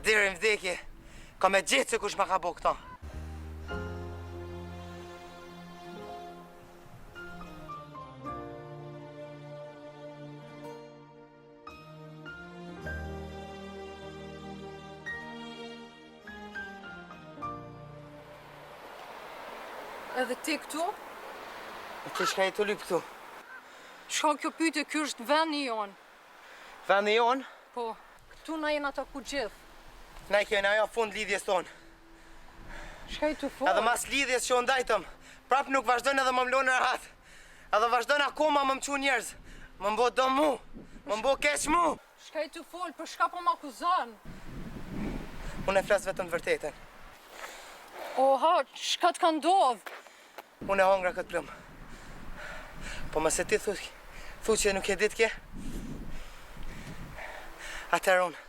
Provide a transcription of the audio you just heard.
deri në vdekje, ka me gjithë se kush ma ka bo këta. Edhe ti këtu? E ti shka i të lypë këtu? Shka kjo pyetje, kjo është vendi jonë. Vendi jonë? Po, këtu na jena të ku gjithë. Na i kena ajo fund lidhjes tonë. Shka i të folë? Edhe mas lidhjes që ndajtëm, prap nuk vazhdojnë edhe më mlonë në rahat. Edhe vazhdojnë akoma më mqu njerëz. Më mbo do mu, më mbo keq mu. Shka i të folë, për shka po m'akuzon? Unë e flas vetëm të vërtetën. Oha, shka të ka ndodhë? Unë e hongra këtë plëmë. Po mëse ti thu që nuk e ditë kje, atër unë